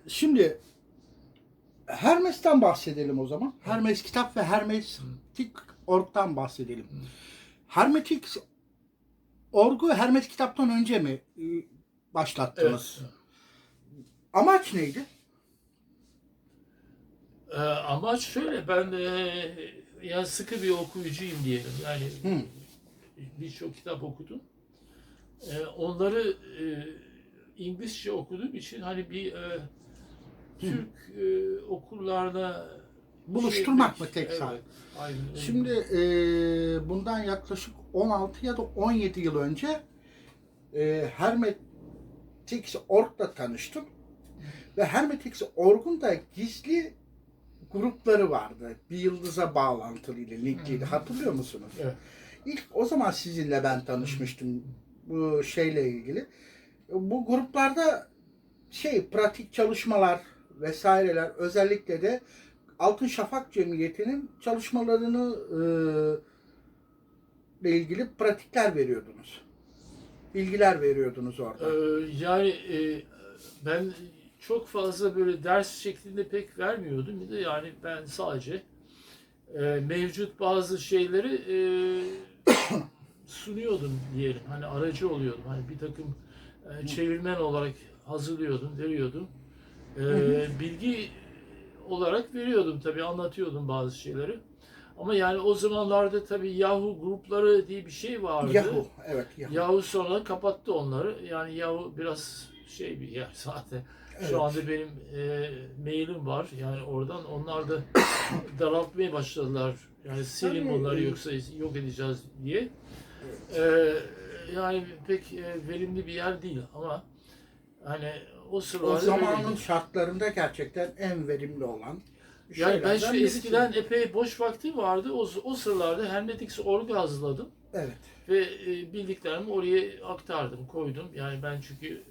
Şimdi Hermes'ten bahsedelim o zaman. Hermes kitap ve Hermetik.org'dan bahsedelim. Hermetik orgu Hermes kitaptan önce mi başlattınız? Evet. Amaç neydi? Amaç şöyle, ben yani sıkı bir okuyucuyum diyelim. Yani birçok kitap okudum. Onları İngilizce okuduğum için hani bir Türk okurlarla Buluşturmak mı tek saat? Evet. Aynen öyle. Şimdi bundan yaklaşık 16 ya da 17 yıl önce Hermetics.org'da tanıştım. Ve Hermetics.org'un da gizli grupları vardı. Bir yıldıza bağlantılıydı, linkliydi. Hatırlıyor musunuz? Evet. İlk o zaman sizinle ben tanışmıştım bu şeyle ilgili. Bu gruplarda pratik çalışmalar vesaireler, özellikle de Altın Şafak Cemiyeti'nin çalışmalarını ile ilgili pratikler veriyordunuz. Bilgiler veriyordunuz orada. Yani ben çok fazla böyle ders şeklinde pek vermiyordum. Bir de yani ben sadece mevcut bazı şeyleri sunuyordum diyelim. Hani aracı oluyordum. Hani bir takım çevirmen olarak hazırlıyordum, veriyordum. Bilgi olarak veriyordum tabii, anlatıyordum bazı şeyleri. Ama yani o zamanlarda tabii Yahoo grupları diye bir şey vardı. Yahoo, evet. Yahoo sonra kapattı onları. Yani Yahoo biraz şey bir yer zaten. Evet. Şu anda benim mailim var. Yani oradan onlar da daraltmaya başladılar. Yani silin bunları yoksa yok edeceğiz diye. Yani pek verimli bir yer değil ama hani o sıralar O zamanın öyleydi. şartlarında gerçekten en verimli olan Yani ben şeylerden şu birisi. eskiden epey boş vaktim vardı. O sıralarda Hermetics.org'u hazırladım. Evet. Ve bildiklerimi oraya aktardım, koydum. Yani ben çünkü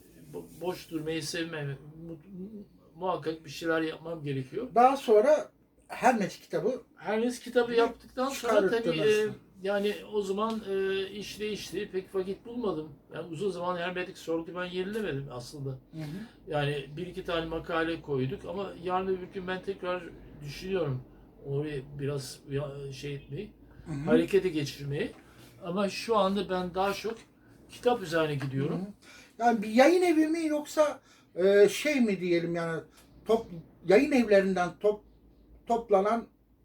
boş durmayı sevmem. Muhakkak bir şeyler yapmam gerekiyor. Daha sonra Hermes kitabı Hermes kitabı yaptıktan sonra tabii çıkarttınız. yani o zaman iş değişti. Pek vakit bulmadım. Yani uzun zaman Hermetics.org'u ben yenilemedim aslında. Hı hı. Yani bir iki tane makale koyduk ama yarın öbür gün ben tekrar düşünüyorum oraya biraz şey etmeyi, Hı hı. harekete geçirmeyi. Ama şu anda ben daha çok kitap üzerine Hı gidiyorum. hı. Yani bir yayın evi mi yoksa şey mi diyelim, yani yayın evlerinden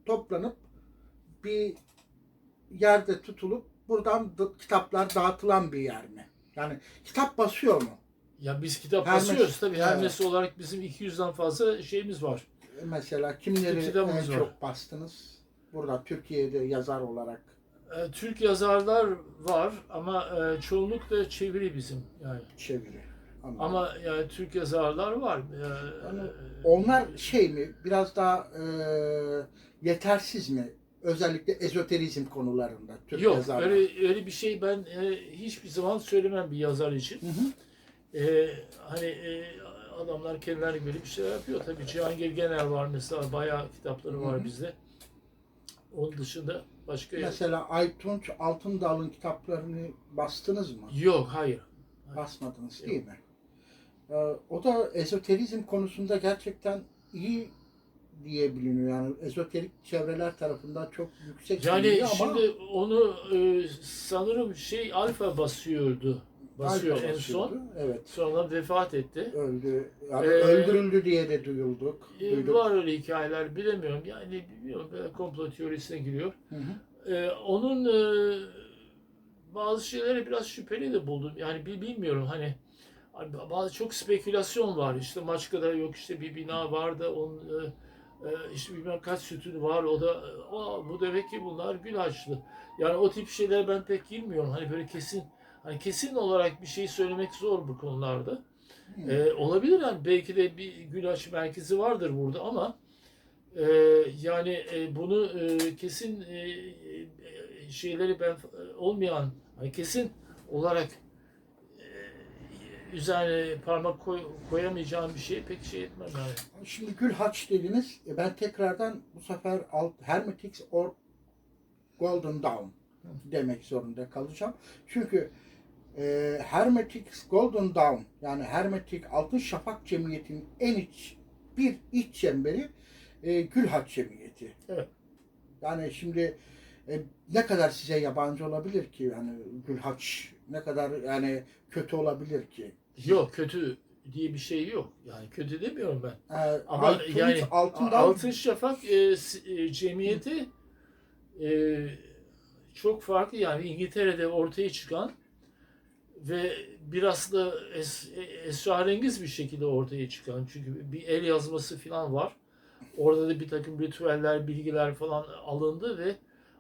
toplanıp bir yerde tutulup buradan kitaplar dağıtılan bir yer mi? Yani kitap basıyor mu? Ya biz kitap Hermes, basıyoruz tabii. Hermes evet. olarak bizim 200'den fazla şeyimiz var. Mesela kimleri en Kitabımız var. çok bastınız? Burada Türkiye'de yazar olarak Türk yazarlar var ama çoğunlukla çeviri bizim yani. çeviri. Ama yani Türk yazarlar var. Yani onlar şey mi? Biraz daha yetersiz mi? Özellikle ezoterizm konularında Türk Yok, yazarlar. öyle bir şey ben hiçbir zaman söylemem bir yazar için. Hı hı. Hani adamlar kendileri böyle bir şeyler yapıyor. Tabii Cihangir Genel var mesela, bayağı kitapları var Hı hı. bizde. Onun dışında başka Mesela Aytunç Altındal'ın kitaplarını bastınız mı? yok, hayır. Basmadınız Yok. değil mi? O da ezoterizm konusunda gerçekten iyi diye biliniyor. Yani ezoterik çevreler tarafından çok yüksek Yani biliniyor ama şimdi onu sanırım Alfa basıyordu. Basıyor Alfa en basıyordu. son. Evet. Sonra vefat etti. Öldü. Yani Ee, öldürüldü diye de duyduk. Var öyle hikayeler, bilemiyorum. Yani bilmiyorum, komplo teorisine giriyor. Hı hı. Onun bazı şeyleri biraz şüpheli de buldum. Yani bilmiyorum hani bazı çok spekülasyon var. İşte Maçka'da yok işte bir bina var da onun işte bilmem kaç sütun var. O da bu demek ki bunlar gül açlı. Yani o tip şeylere ben pek girmiyorum. Hani böyle kesin olarak bir şey söylemek zor bu konularda. Olabilir yani, belki de bir gülaç merkezi vardır burada ama e, yani bunu kesin şeyleri ben olmayan, hani kesin olarak üzerine parmak koyamayacağım bir şeye pek şey etmem yani. Şimdi Gülhaç dediniz. Ben tekrardan bu sefer Hermetics or Golden Dawn demek zorunda kalacağım. Çünkü Hermetic Golden Dawn, yani Hermetik Altın Şafak Cemiyeti'nin iç çemberi Gülhaç Cemiyeti. Evet. Yani şimdi ne kadar size yabancı olabilir ki, yani Gülhaç ne kadar yani kötü olabilir ki? Yok, kötü diye bir şey yok. Yani kötü demiyorum ben. Ama Altın, yani altından Altın Şafak cemiyeti çok farklı, yani İngiltere'de ortaya çıkan ve biraz da esrarengiz bir şekilde ortaya çıkan, çünkü bir el yazması falan var. Orada da bir takım ritüeller, bilgiler falan alındı ve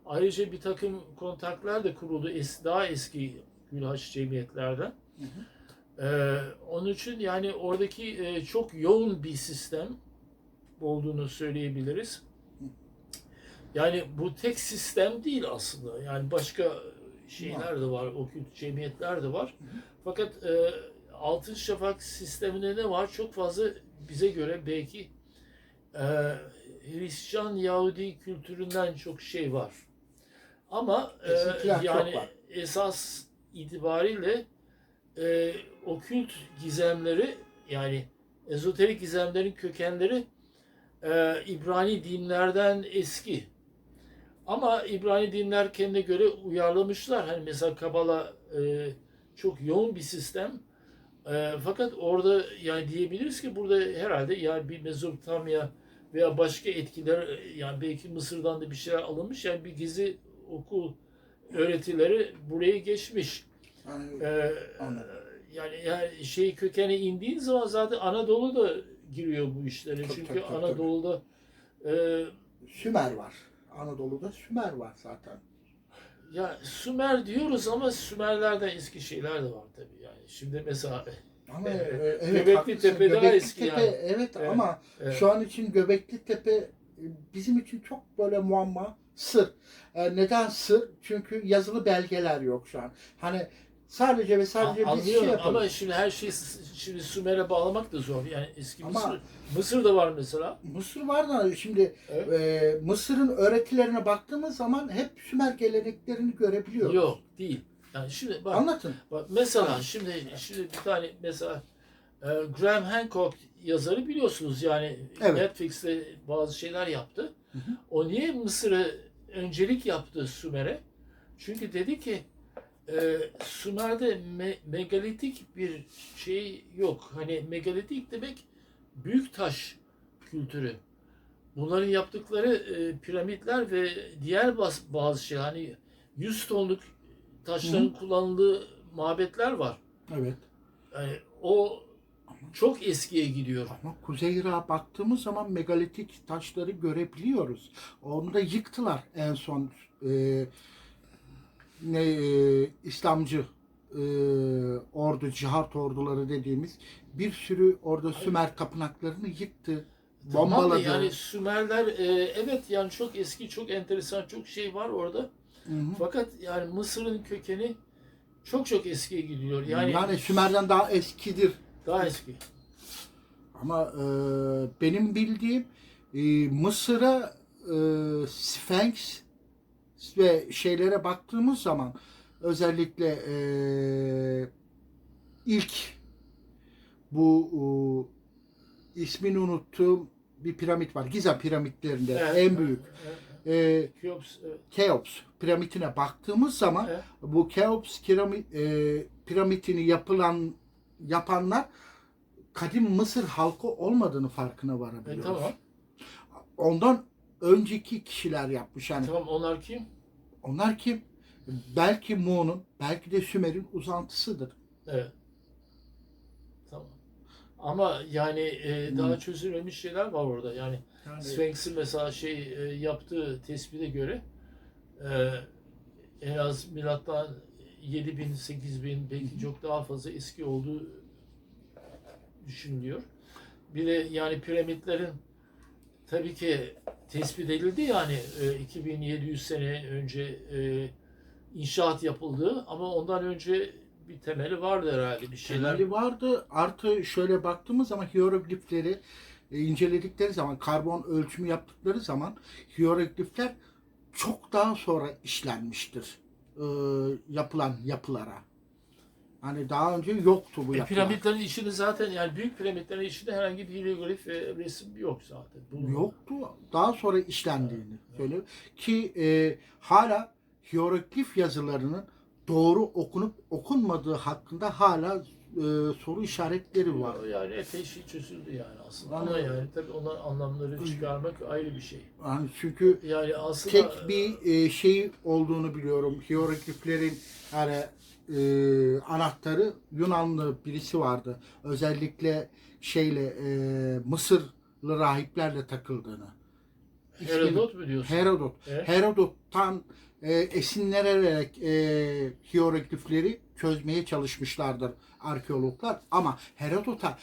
ayrıca bir takım kontaklar da kuruldu daha eski Gülhaç cemiyetlerden. Hı hı. Onun için yani oradaki çok yoğun bir sistem olduğunu söyleyebiliriz. Yani bu tek sistem değil aslında. Yani başka şeyler de var, okült cemiyetler de var. Fakat Altın Şafak sisteminde ne var? Çok fazla bize göre belki e, Hristiyan Yahudi kültüründen çok şey var. Ama Esintiler yani çok var. esas itibariyle okült gizemleri, yani ezoterik gizemlerin kökenleri İbrani dinlerden eski. Ama İbrani dinler kendine göre uyarlamışlar. Hani mesela Kabala çok yoğun bir sistem. Fakat orada yani diyebiliriz ki burada herhalde yani bir Mezopotamya veya başka etkiler, yani belki Mısır'dan da bir şeyler alınmış. Yani bir gizli okul öğretileri buraya geçmiş. Yani, Ee, anladım. yani şey kökene indiğin zaman zaten Anadolu da giriyor bu işlere. Tabii, Çünkü tabii, tabii, tabii. Anadolu'da e, Sümer var. Anadolu'da Sümer var zaten. ya Sümer diyoruz ama Sümerlerden eski şeyler de var tabii yani. Şimdi mesela Ama evet, Göbekli haklısın. Tepe daha Göbekli eski Tepe, yani. evet, Evet, ama evet. şu an için Göbekli Tepe bizim için çok böyle muamma, sır. Neden sır? Çünkü yazılı belgeler yok şu an. Hani sadece ve sadece biz şey Anlıyorum yapalım. ama şimdi her şeyi şimdi Sümer'e bağlamak da zor. Yani eski Ama Mısır da var mesela. Mısır var da şimdi Evet. Mısır'ın öğretilerine baktığımız zaman hep Sümer geleneklerini görebiliyoruz. Yok, değil. Yani şimdi Anlatın. bak mesela Anlatın. şimdi bir tane mesela Graham Hancock yazarı biliyorsunuz, yani Evet. Netflix'te bazı şeyler yaptı. Hı hı. O niye Mısır'ı öncelik yaptı Sümer'e? Çünkü dedi ki Sümer'de megalitik bir şey yok. Hani megalitik demek büyük taş kültürü. Bunların yaptıkları piramitler ve diğer bazı şey, hani 100 tonluk Hı hı. taşların kullanıldığı mabetler var. Evet. Yani o çok eskiye gidiyor. Ama Kuzey Irak'a baktığımız zaman megalitik taşları görebiliyoruz. Onu da yıktılar en son İslamcı ordu, cihat orduları dediğimiz bir sürü orada Sümer tapınaklarını yıktı, Tamam da bombaladı. yani Sümerler evet yani çok eski, çok enteresan, çok şey var orada. Hı hı. Fakat yani Mısır'ın kökeni çok çok eskiye gidiyor. Yani Sümer'den daha eskidir. daha eski. Ama benim bildiğim Mısır'a Sphinx ve şeylere baktığımız zaman özellikle ilk bu ismini unuttuğum bir piramit var. Giza piramitlerinde Evet, en büyük. Keops, Keops piramitine baktığımız zaman evet. bu Keops piramitini yapanlar kadim Mısır halkı olmadığını farkına varabiliyoruz. Tamam. Ondan önceki kişiler yapmış yani. Tamam, onlar kim? Onlar kim? Belki Mu'nun, belki de Sümer'in uzantısıdır. Evet. Tamam. Ama yani daha Hmm. çözülmemiş şeyler var orada. Yani Sphinx'in mesela yaptığı tespite göre e, en az milattan 7000, 8000, belki çok daha fazla eski olduğu düşünülüyor. Bir de yani piramitlerin tabii ki tespit edildi, yani 2700 sene önce inşaat yapıldı ama ondan önce bir temeli vardı herhalde, bir şeyler. Temeli vardı. Artı şöyle baktığımız zaman hieroglifleri inceledikleri zaman, karbon ölçümü yaptıkları zaman hieroglifler çok daha sonra işlenmiştir yapılan yapılara. Hani daha önce yoktu bu yapılar. Piramitlerin içinde zaten yani büyük piramitlerin içinde herhangi bir hieroglif ve resim yok zaten. Yoktu. Daha sonra işlendiğini söylüyor. Ki hala hieroglif yazılarının doğru okunup okunmadığı hakkında hala soru işaretleri var. Yani epey şey çözüldü yani aslında. Yani- Ama yani tabii onların anlamları çıkarmak ayrı bir şey. Yani çünkü Yani aslında tek bir şey olduğunu biliyorum. Hierogliflerin yani anahtarı Yunanlı birisi vardı. Özellikle Mısırlı rahiplerle takıldığını. Herodot mu diyorsun? Herodot. Evet. Herodot'tan esinlenerek hieroglifleri çözmeye çalışmışlardır arkeologlar. Ama Herodot'a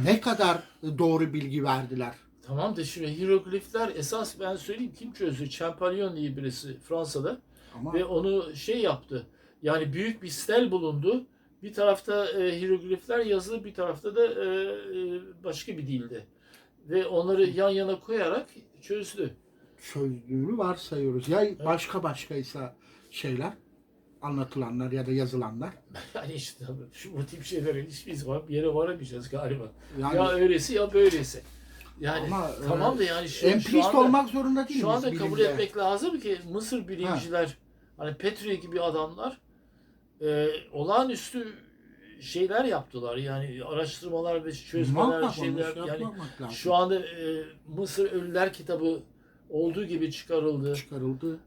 ne kadar doğru bilgi verdiler? Tamam da şimdi hieroglifler esas ben söyleyeyim kim çözdü? Champollion diye birisi Fransa'da Ama ve onu şey yaptı. Yani büyük bir stel bulundu. Bir tarafta hieroglifler yazılı, bir tarafta da başka bir dilde. Ve onları yan yana koyarak çözdü. çözdüğünü varsayıyoruz. Ya başkaysa şeyler, anlatılanlar ya da yazılanlar. Yani işte tabii bu tip şeylere hiçbir bir yere varamayacağız galiba. Yani Ya öylesi ya böylesi. Yani ama tamam da yani şu emprist anda, olmak zorunda değiliz şu anda kabul bilimde. etmek lazım ki Mısır bilimciler hani Petrie gibi adamlar olağanüstü şeyler yaptılar. Yani araştırmalar ve çözmeler Muhakkak şeyler onu yani yapmamak lazım. şu anda Mısır Ölüler kitabı olduğu gibi çıkarıldı. Çıkarıldı.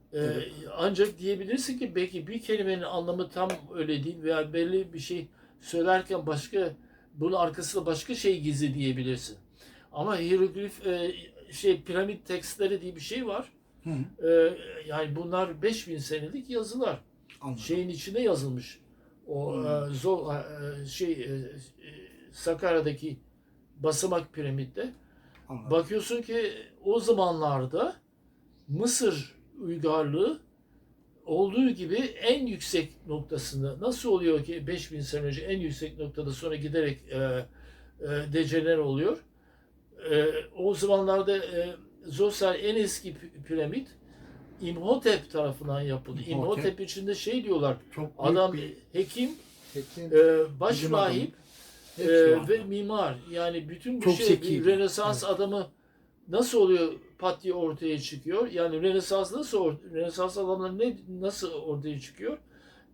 Ancak diyebilirsin ki belki bir kelimenin anlamı tam öyle değil veya belli bir şey söylerken başka bunun arkasında başka şey gizli diyebilirsin. Ama hieroglif piramit tekstleri diye bir şey var. Hı. Yani bunlar 5000 senelik yazılar. Anladım. Şeyin içinde yazılmış. O Sakarya'daki basamak piramitte. Anladım. Bakıyorsun ki o zamanlarda Mısır uygarlığı olduğu gibi en yüksek noktasında nasıl oluyor ki 5000 sene önce en yüksek noktada sonra giderek dejener oluyor. O zamanlarda Zoser en eski piramit İmhotep tarafından yapıldı. İmhotep içinde şey diyorlar. Çok büyük Adam bir hekim, tekin, baş bilim adamı. rahip Hepsi vardı. ve mimar. Yani bütün bu Çok şey zekiydi. bir Rönesans adamı nasıl oluyor pat diye ortaya çıkıyor? Yani Rönesans adamları nasıl ortaya çıkıyor?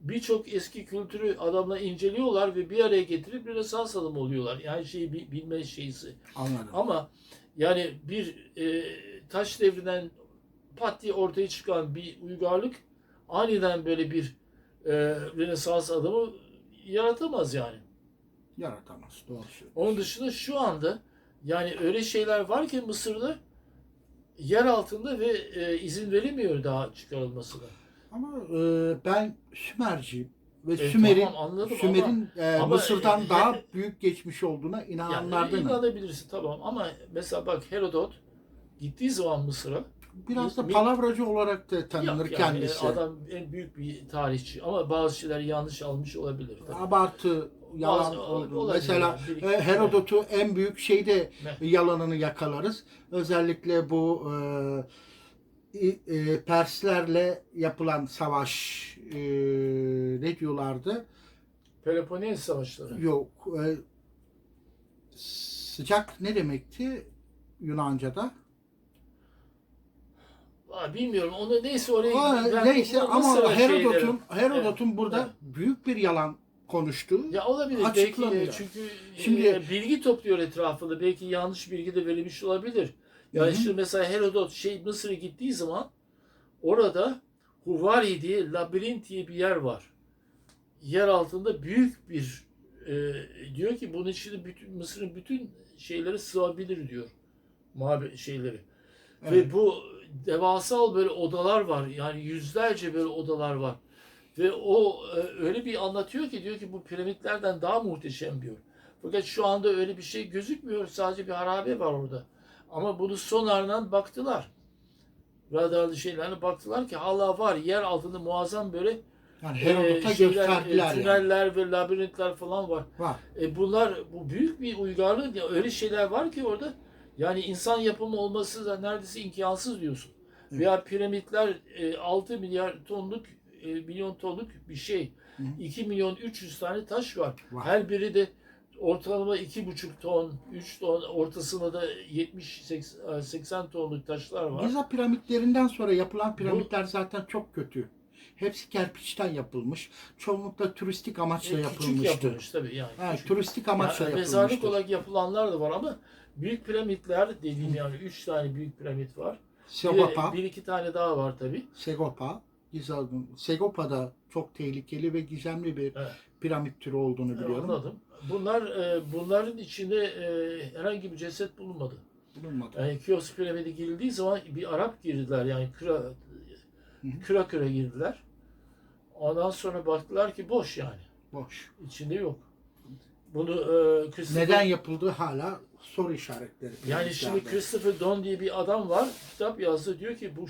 Birçok eski kültürü adamlar inceliyorlar ve bir araya getirip Rönesans adamı oluyorlar. Yani şeyi bilme şeysi. Anladım. Ama yani bir taş devrinden pat diye ortaya çıkan bir uygarlık aniden böyle bir Rönesans adamı yaratamaz yani. Yaratamaz. Doğru söylüyorsun. Onun dışında şu anda yani öyle şeyler var ki Mısır'da yer altında ve izin verilmiyor daha çıkarılmasına. Ama ben Sümerciyim ve Tamam, anladım Sümer'in ama Mısır'dan daha büyük geçmiş olduğuna yani inananlardanım. inanabilirsin tamam ama mesela bak Herodot gittiği zaman Mısır'a Biraz da palavracı olarak da yok tanınır yani kendisi. adam en büyük bir tarihçi ama bazı şeyleri yanlış almış olabilir. Tabii. Abartı, yalan Bazı oldu. olabilir Mesela yani. Herodot'u en büyük şeyde Ne? yalanını yakalarız. Özellikle bu Perslerle yapılan savaş ne diyorlardı? Peloponnes savaşları. Yok. Sıcak ne demekti Yunanca'da? Bilmiyorum. Onu neyse oraya Neyse ama Mısır'a Herodot'un burada Evet. büyük bir yalan konuştuğu Ya olabilir açıklanıyor. belki çünkü Şimdi bilgi topluyor etrafında. Belki yanlış bilgi de verilmiş olabilir. Yani Hı-hı. şimdi mesela Herodot Mısır'a gittiği zaman orada Huvari diye labirent diye bir yer var. Yer altında büyük bir diyor ki bunun içinde Mısır'ın bütün şeyleri sığabilir diyor. Şeyleri. Evet. Ve bu devasal böyle odalar var. Yani yüzlerce böyle odalar var. Ve o öyle bir anlatıyor ki diyor ki bu piramitlerden daha muhteşem diyor. Fakat şu anda öyle bir şey gözükmüyor. Sadece bir harabe var orada. Ama bunu sonardan baktılar. Radarlı şeylerle baktılar ki hala var. Yer altında muazzam böyle yani Herodot'a gösterdiler tüneller ve labirentler falan var. Var. Bu büyük bir uygarlık. Ya, öyle şeyler var ki orada. Yani insan yapımı olması da neredeyse imkansız diyorsun. Evet. Veya piramitler 6 milyar tonluk milyon tonluk bir şey. Hı. 2 milyon 300 tane taş var. Var. Her biri de ortalama 2,5 ton, 3 ton, ortasında da 70-80 tonluk taşlar var. Giza piramitlerinden sonra yapılan piramitler zaten çok kötü. Hepsi kerpiçten yapılmış. Çoğunlukla turistik amaçla Küçük yapılmıştı. yapılmış tabii yani. Ha, Küçük. turistik amaçla Yani mezarlık yapılmıştır. olarak yapılanlar da var ama büyük piramitler dediğim yani 3 tane büyük piramit var. Segopa, Bir iki tane daha var tabii. Segopa, Segopa da çok tehlikeli ve gizemli bir Evet. piramit türü olduğunu biliyorum. Anladım. Bunların içinde herhangi bir ceset bulunmadı. Bulunmadı. Yani Kios piramidi girildiği zaman bir Arap girdiler yani kıra girdiler. Ondan sonra baktılar ki boş yani. Boş. İçinde yok. Bunu Neden yapıldığı hala soru işaretleri. yani şimdi piramitlerde. Christopher Don diye bir adam var. Kitap yazdı. Diyor ki bu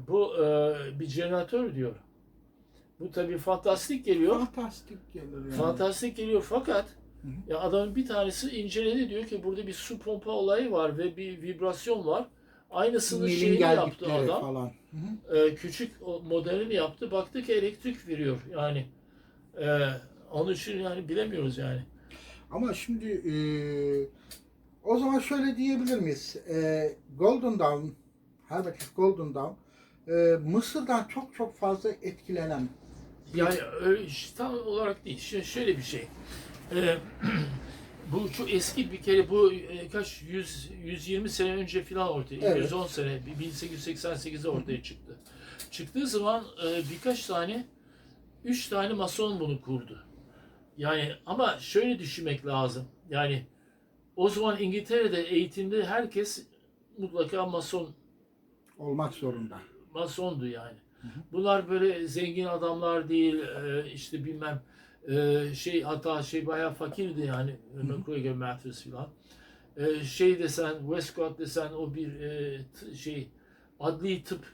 bu bir jeneratör diyor. Bu tabii fantastik geliyor. Fantastik gelir yani. Fantastik geliyor fakat Hı. ya adamın bir tanesi inceledi diyor ki burada bir su pompa olayı var ve bir vibrasyon var. Aynısını Nil'in şeyini yaptı geldikleri adam. falan. Hı. Küçük modelini yaptı. Baktı ki elektrik veriyor. Yani onun için yani bilemiyoruz yani. Ama şimdi o zaman şöyle diyebilir miyiz? Golden Dawn, Hermetic Golden Dawn Mısır'dan çok çok fazla etkilenen Yani öyle tam olarak değil. Şöyle bir şey. Bu çok eski bir kere bu kaç 120 sene önce falan ortaya, Evet. 110 sene 1888'de ortaya çıktı. Çıktığı zaman birkaç tane 3 tane mason bunu kurdu. Yani ama şöyle düşünmek lazım. Yani o zaman İngiltere'de eğitimde herkes mutlaka olmak zorunda. masondu yani. Bunlar böyle zengin adamlar değil, işte bilmem hatta bayağı fakirdi yani McGregor Matthews filan. Desen Westcott desen o bir adli tıp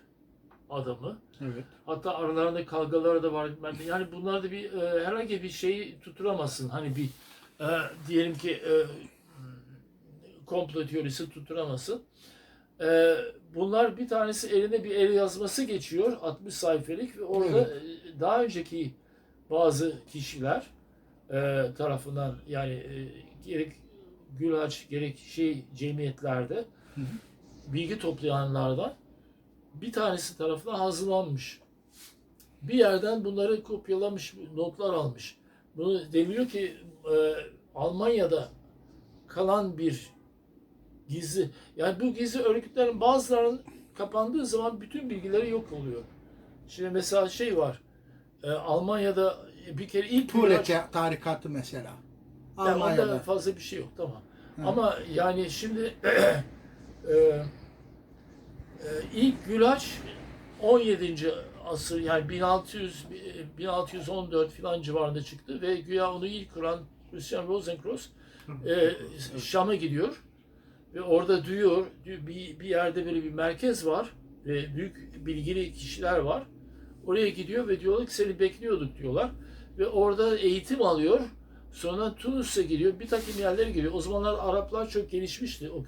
adamı. Evet. Hatta aralarında kavgaları da var. Yani bunlar da bir herhangi bir şeyi tutturamazsın. Hani bir diyelim ki komplo teorisi tutturamazsın. Bunlar bir tanesi eline bir el yazması geçiyor 60 sayfalık ve orada Evet. daha önceki bazı kişiler tarafından yani gerek Gülaç gerek cemiyetlerde bilgi toplayanlardan bir tanesi tarafından hazırlanmış. Bir yerden bunları kopyalamış, notlar almış. Bunu deniliyor ki Almanya'da kalan bir gizli. Yani bu gizli örgütlerin bazılarının kapandığı zaman bütün bilgileri yok oluyor. Şimdi mesela var. Almanya'da bir kere ilk Tuğleke tarikatı mesela. yani onda Almanya'da. fazla bir şey yok tamam. Hı. Ama yani şimdi ilk Gülaç 17. asır yani 1614 filan civarında çıktı ve güya onu ilk kuran Christian Rosenkreuz Şam'a gidiyor ve orada duyuyor bir yerde böyle bir merkez var ve büyük bilgili kişiler var. Oraya gidiyor ve diyorlar ki seni bekliyorduk diyorlar ve orada eğitim alıyor. Sonra Tunus'a gidiyor, bir takım yerlere giriyor. O zamanlar Araplar çok gelişmişti. O